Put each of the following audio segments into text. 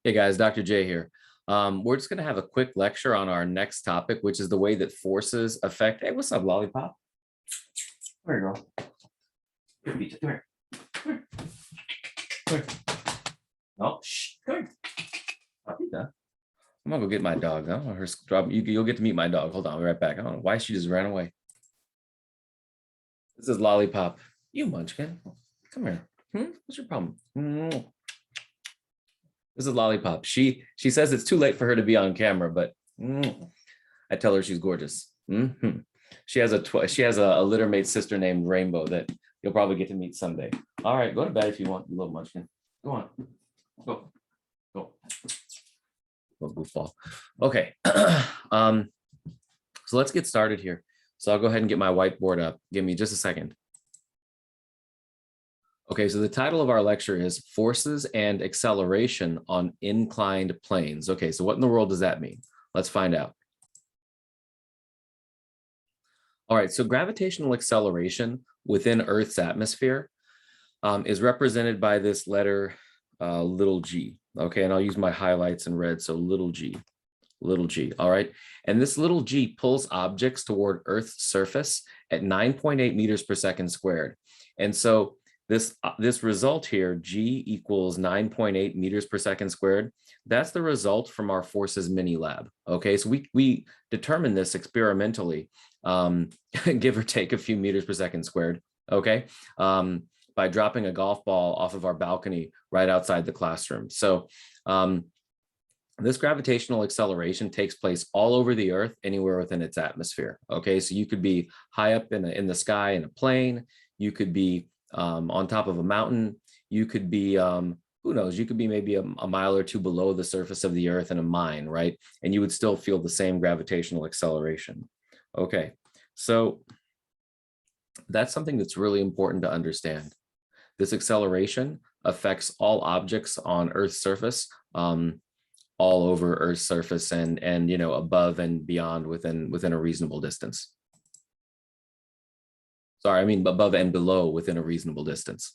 Hey guys, Dr. J here. We're just going to have a quick lecture on our next topic, which is the way that forces affect. Hey, what's up, Lollipop? There you go. Come here. Come here. No, shh. Come here. I'm gonna go get my dog. I don't want her drop. You'll get to meet my dog. Hold on, I'll be right back. I don't know why she just ran away. This is Lollipop. You munchkin. Come here. What's your problem? This is Lollipop. She says it's too late for her to be on camera, but I tell her she's gorgeous. She has a littermate sister named Rainbow that you'll probably get to meet someday. All right, go to bed if you want, you little munchkin. Go on. Go. Little goofball. Okay. So let's get started here. So I'll go ahead and get my whiteboard up. Give me just a second. Okay, so the title of our lecture is Forces and Acceleration on Inclined Planes. Okay, so what in the world does that mean? Let's find out. All right, so gravitational acceleration within Earth's atmosphere is represented by this letter little g. Okay, and I'll use my highlights in red, so little g. All right, and this little g pulls objects toward Earth's surface at 9.8 meters per second squared. And so this result here, g equals 9.8 meters per second squared, that's the result from our forces mini lab. Okay, so we determined this experimentally, give or take a few meters per second squared, okay, by dropping a golf ball off of our balcony right outside the classroom. So this gravitational acceleration takes place all over the Earth, anywhere within its atmosphere. Okay, so you could be high up in the sky in a plane, you could be on top of a mountain, you could be, who knows, you could be maybe a mile or two below the surface of the Earth in a mine, right? And you would still feel the same gravitational acceleration. Okay, so that's something that's really important to understand. This acceleration affects all objects on Earth's surface, all over Earth's surface, and you know, above and beyond within a reasonable distance. Sorry, I mean above and below within a reasonable distance.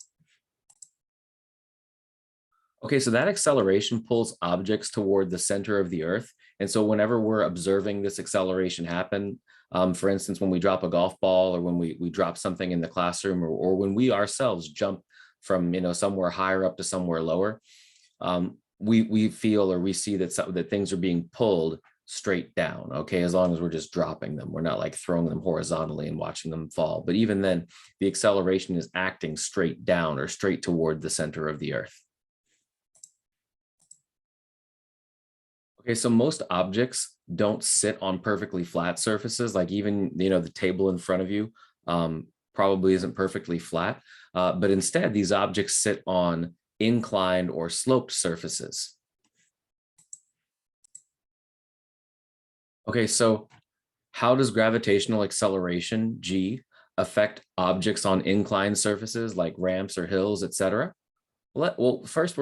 Okay, so that acceleration pulls objects toward the center of the Earth. And so whenever we're observing this acceleration happen, for instance, when we drop a golf ball, or when we drop something in the classroom, or when we ourselves jump from, you know, somewhere higher up to somewhere lower, we feel, or we see that things are being pulled straight down, okay, as long as we're just dropping them. We're not like throwing them horizontally and watching them fall. But even then, the acceleration is acting straight down, or straight toward the center of the Earth. Okay, so most objects don't sit on perfectly flat surfaces. Like even, you know, the table in front of you probably isn't perfectly flat, but instead these objects sit on inclined or sloped surfaces. Okay, so how does gravitational acceleration, g, affect objects on inclined surfaces like ramps or hills, etc.? Well, first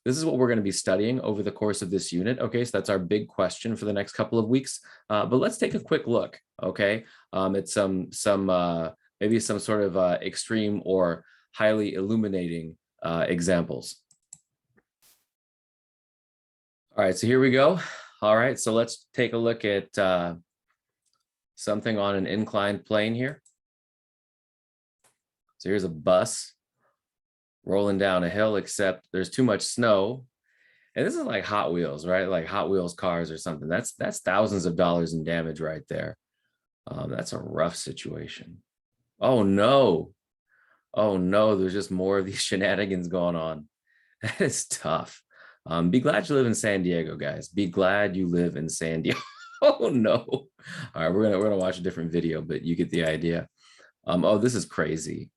this is what we're going to be studying over the course of this unit. Okay, so that's our big question for the next couple of weeks. But let's take a quick look. Okay, it's maybe some sort of extreme or highly illuminating examples. All right, so here we go. All right, so let's take a look at something on an inclined plane here. So here's a bus rolling down a hill, except there's too much snow. And this is like Hot Wheels, right? Like Hot Wheels cars or something. That's thousands of dollars in damage right there. That's a rough situation. Oh no. Oh no, there's just more of these shenanigans going on. That is tough. Be glad you live in San Diego, guys. Be glad you live in San Diego. Oh no. All right, we're gonna watch a different video, but you get the idea. Oh, this is crazy.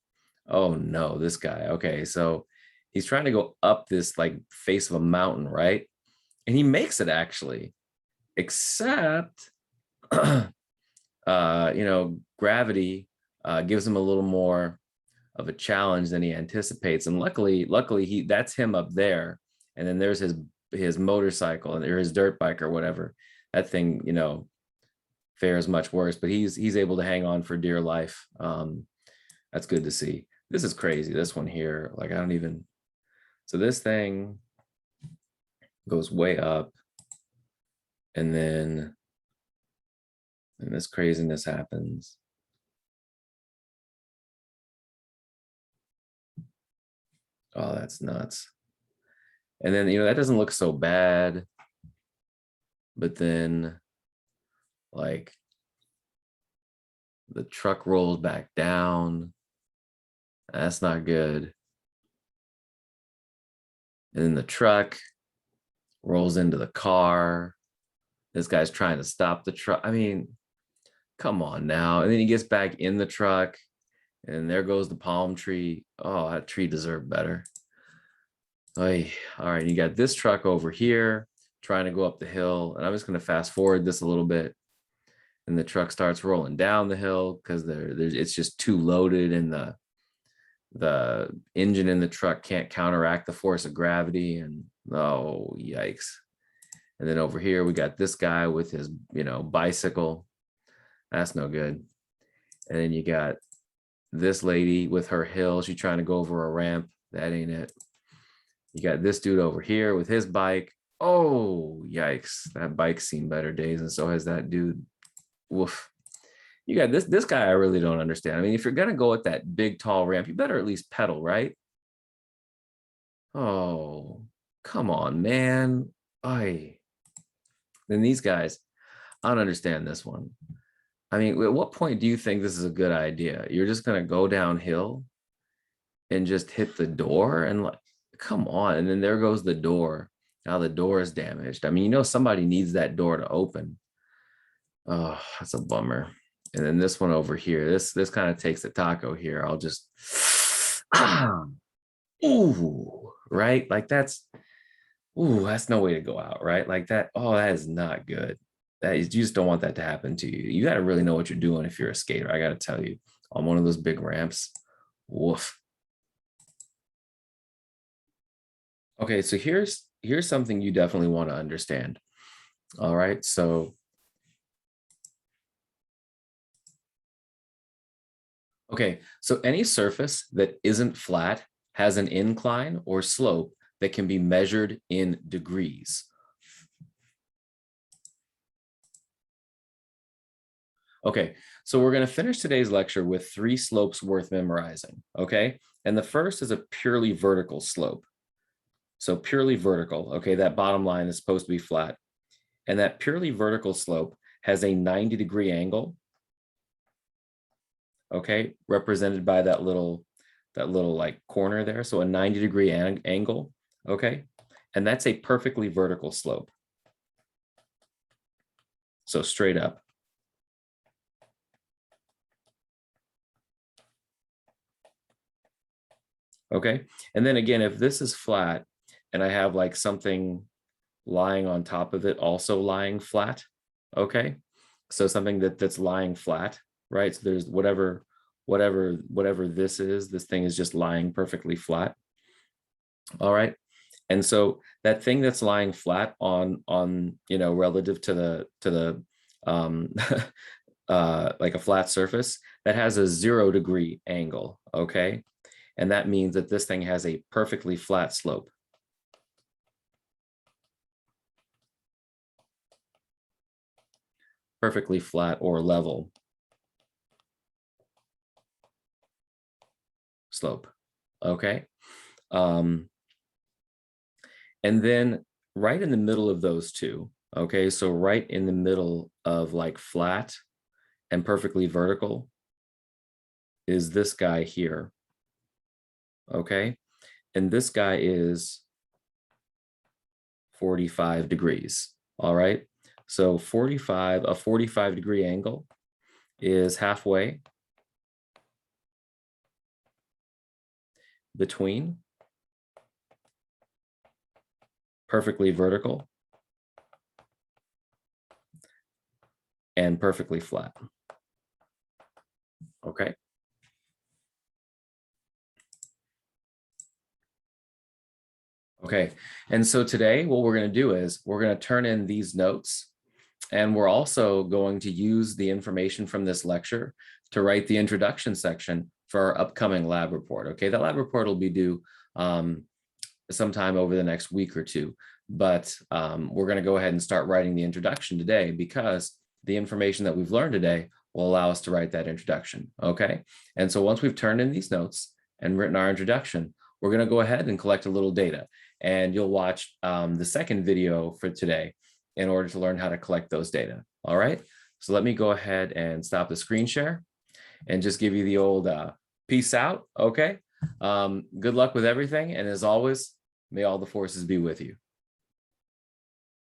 Oh no, this guy. Okay, so he's trying to go up this like face of a mountain, right? And he makes it actually, except you know, gravity gives him a little more of a challenge than he anticipates. And luckily that's him up there. And then there's his motorcycle or his dirt bike or whatever. That thing, you know, fares much worse, but he's able to hang on for dear life. That's good to see. This is crazy. This one here, like I don't even, so this thing, goes way up, and then this craziness happens. Oh, that's nuts. And then, you know, that doesn't look so bad, but then like the truck rolls back down. That's not good. And then the truck rolls into the car. This guy's trying to stop the truck. I mean, come on now. And then he gets back in the truck, and there goes the palm tree. Oh, that tree deserved better. Oy. All right, you got this truck over here trying to go up the hill. And I'm just going to fast forward this a little bit. And the truck starts rolling down the hill because it's just too loaded, and the engine in the truck can't counteract the force of gravity. And oh, yikes. And then over here, we got this guy with his, you know, bicycle. That's no good. And then you got this lady with her hill. She's trying to go over a ramp. That ain't it. You got this dude over here with his bike. Oh, yikes. That bike's seen better days, and so has that dude. Woof. You got this guy I really don't understand. I mean, if you're going to go with that big, tall ramp, you better at least pedal, right? Oh, come on, man. Then these guys, I don't understand this one. I mean, at what point do you think this is a good idea? You're just going to go downhill and just hit the door, and like, come on. And then there goes the door. Now the door is damaged. I mean, you know, somebody needs that door to open. Oh, that's a bummer. And then this one over here, this kind of takes the taco here. I'll just, ooh, right? Like that's no way to go out, right? Like that. Oh, that is not good. That is, you just don't want that to happen to you. You got to really know what you're doing if you're a skater. I got to tell you, on one of those big ramps, woof. Okay, so here's something you definitely want to understand. All right, so okay, so any surface that isn't flat has an incline or slope that can be measured in degrees. Okay, so we're going to finish today's lecture with 3 slopes worth memorizing, okay? And the first is a purely vertical slope. So purely vertical, okay, that bottom line is supposed to be flat. And that purely vertical slope has a 90-degree angle, okay, represented by that little like corner there. So a 90-degree angle, okay? And that's a perfectly vertical slope. So straight up. Okay, and then again, if this is flat and I have like something lying on top of it also lying flat, okay, so something that's lying flat, right? So there's whatever this is, this thing is just lying perfectly flat. All right, and so that thing that's lying flat on you know, relative to the like a flat surface, that has a 0-degree angle, okay? And that means that this thing has a perfectly flat slope. Perfectly flat or level slope, okay? And then right in the middle of those two, okay, so right in the middle of like flat and perfectly vertical is this guy here, okay? And this guy is 45 degrees, all right? So a 45-degree angle is halfway between perfectly vertical and perfectly flat, okay? Okay, and so today what we're going to do is we're going to turn in these notes, and we're also going to use the information from this lecture to write the introduction section for our upcoming lab report. Okay, that lab report will be due sometime over the next week or two. But we're going to go ahead and start writing the introduction today, because the information that we've learned today will allow us to write that introduction. Okay. And so once we've turned in these notes and written our introduction, we're going to go ahead and collect a little data. And you'll watch the second video for today in order to learn how to collect those data. All right. So let me go ahead and stop the screen share and just give you the old peace out. Okay. Good luck with everything. And as always, may all the forces be with you.